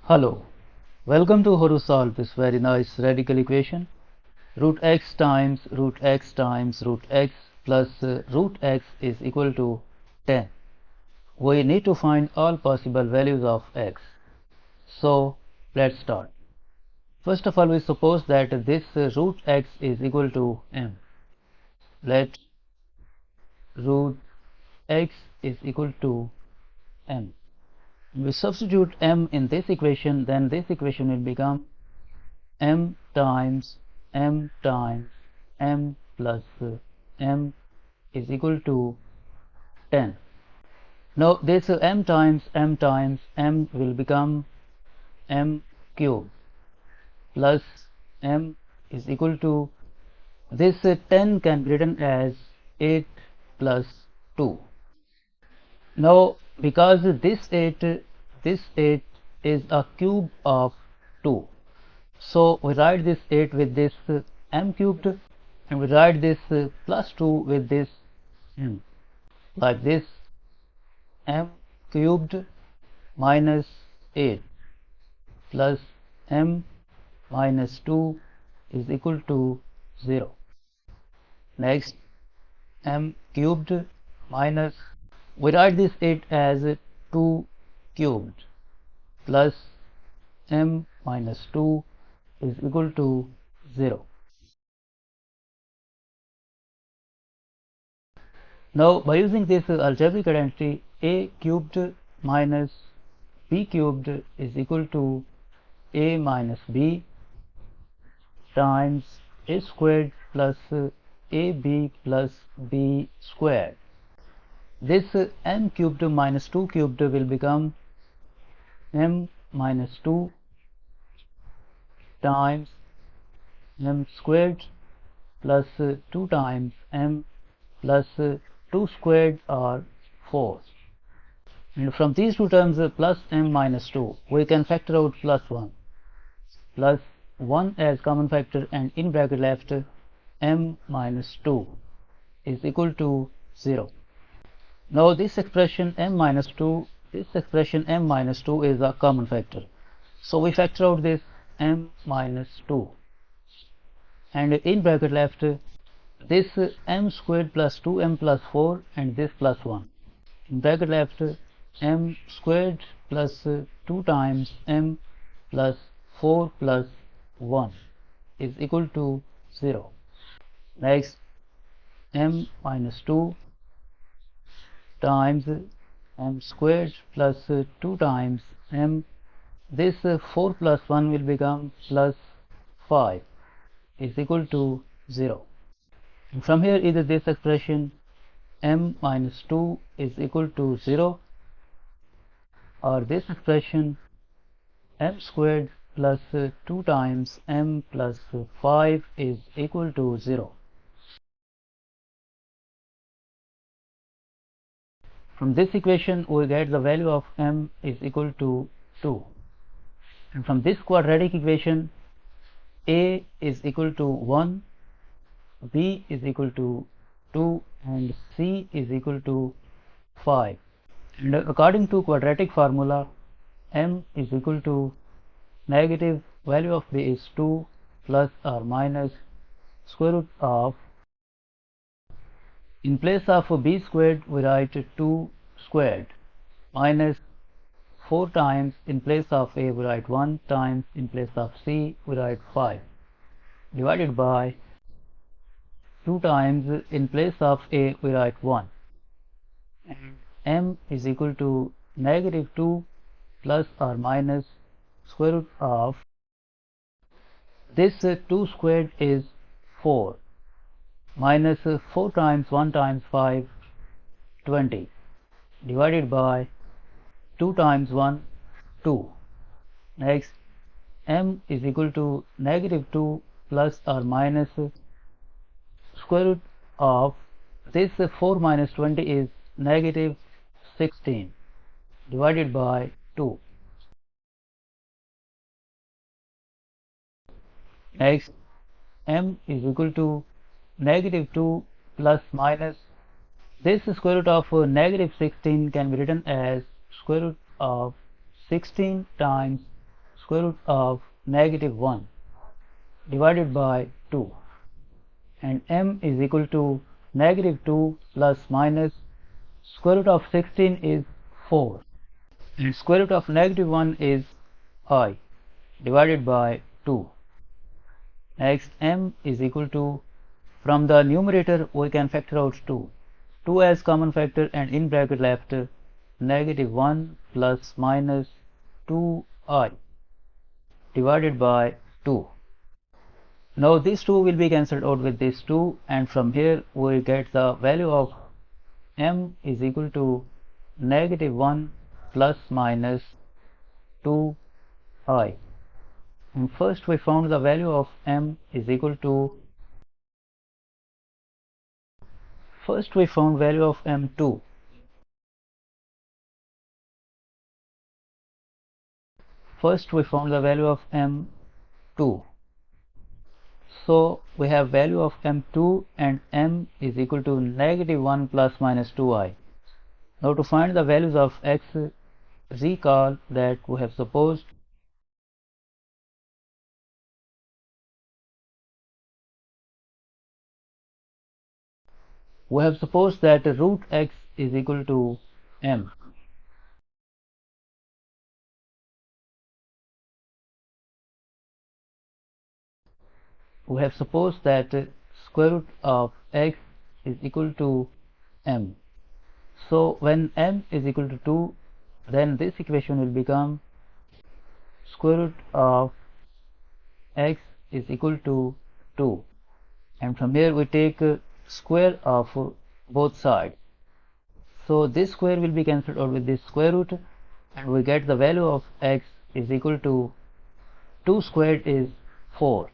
Hello, welcome to how to solve this very nice radical equation. Root x times root x times root x plus root x is equal to 10. We need to find all possible values of x. So let's start. First of all, we suppose that this root x is equal to m. Let root x is equal to m. We substitute m in this equation, then this equation will become m times m plus m is equal to 10. Now this m times m will become m cubed plus m is equal to this 10 can be written as 8 plus 2. Now because this 8 is a cube of 2, so we write this 8 with this m cubed, and we write this plus 2 with this m, like this: m cubed minus 8 plus m minus 2 is equal to 0. Next, m cubed minus, we write this 8 as 2 cubed plus m minus 2 is equal to 0. Now by using this algebraic identity, a cubed minus b cubed is equal to a minus b times a squared plus ab plus b squared. This m cubed minus 2 cubed will become m minus 2 times m squared plus 2 times m plus 2 squared are 4. And from these two terms, plus m minus 2, we can factor out plus 1. Plus 1 as common factor, and in bracket left m minus 2 is equal to 0. Now this expression m minus 2 is a common factor. So we factor out this m minus 2, and in bracket left this m squared plus 2m plus 4 and this plus 1. In bracket left m squared plus 2 times m plus 4 plus 1 is equal to 0. Next, m minus 2 times m squared plus 2 times m, this 4 plus 1 will become plus 5 is equal to 0. And from here, either this expression m minus 2 is equal to 0, or this expression m squared plus 2 times m plus 5 is equal to 0. From this equation, we get the value of m is equal to 2. And from this quadratic equation, a is equal to 1, b is equal to 2, and c is equal to 5. And according to quadratic formula, m is equal to negative value of b is 2 plus or minus square root of, in place of b squared we write 2 squared, minus 4 times, in place of a we write 1 times, in place of c we write 5, divided by 2 times, in place of a we write 1, and m is equal to negative 2 plus or minus square root of, this 2 squared is 4, minus 4 times 1 times 5, 20, divided by 2 times 1, 2. Next, m is equal to negative 2 plus or minus square root of, this 4 minus 20 is negative 16, divided by 2. Next, m is equal to negative 2 plus minus, this square root of negative 16 can be written as square root of 16 times square root of negative 1 divided by 2, and m is equal to negative 2 plus minus square root of 16 is 4, and square root of negative 1 is I divided by 2. Next, m is equal to, from the numerator we can factor out 2 as common factor, and in bracket left negative 1 plus minus 2i divided by 2. Now these 2 will be cancelled out with this 2, and from here we get the value of m is equal to negative 1 plus minus 2i. And first we found the value of m is equal to, first we found value of m 2. First we found the value of m 2. So we have value of m2, and m is equal to negative 1 plus minus 2i. Now to find the values of x, recall that we have supposed that root x is equal to m. We have supposed that square root of x is equal to m. So when m is equal to 2, then this equation will become square root of x is equal to 2, and from here we take square of both sides. So this square will be cancelled out with this square root, and we get the value of x is equal to 2 squared is 4.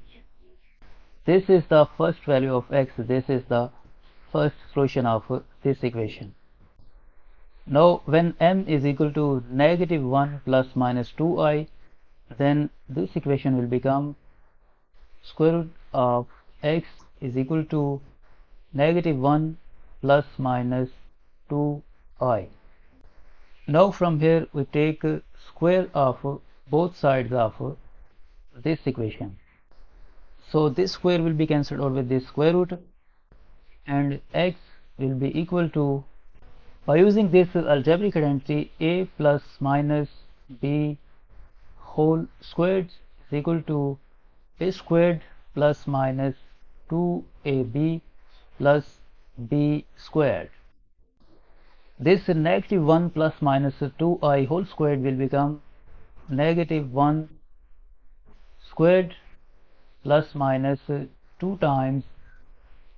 This is the first value of x. This is the first solution of this equation. Now when m is equal to negative 1 plus minus 2i, then this equation will become square root of x is equal to negative 1 plus minus 2i. Now from here we take square of both sides of this equation. So this square will be cancelled out with this square root, and x will be equal to, by using this algebraic identity, a plus minus b whole squared is equal to a squared plus minus 2ab plus b squared. This negative 1 plus minus 2i whole squared will become negative 1 squared plus minus 2 times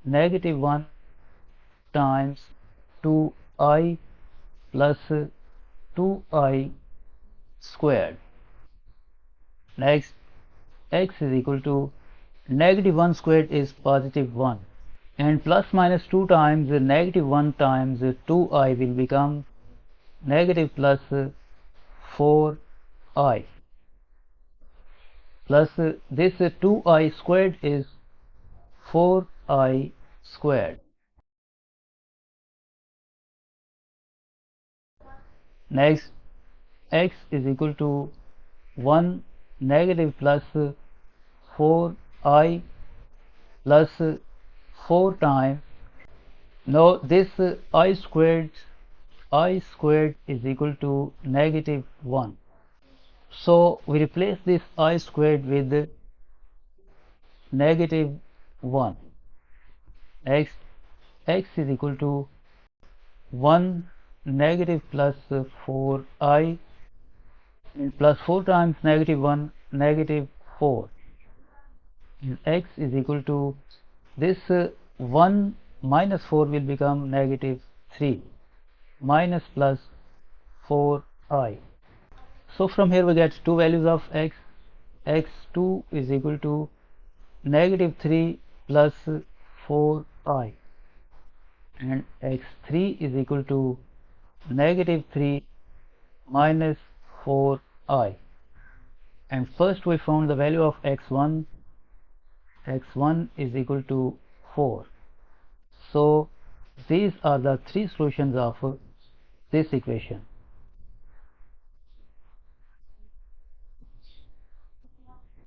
negative 1 times 2i plus 2i squared. Next, x is equal to negative 1 squared is positive 1, and plus minus 2 times negative 1 times 2i will become negative plus 4i, plus this 2i squared is 4i squared. Next, x is equal to 1 negative plus 4i plus 4 times, now this I squared is equal to negative 1. So we replace this I squared with negative 1. Next, x is equal to 1 negative plus 4i, and plus 4 times negative 1 negative 4, and x is equal to this 1 minus 4 will become negative 3 minus plus 4i. So from here we get two values of x. x2 is equal to negative 3 plus 4i, and x3 is equal to negative 3 minus 4i. And first we found the value of x1. x1 is equal to 4. So these are the three solutions of this equation.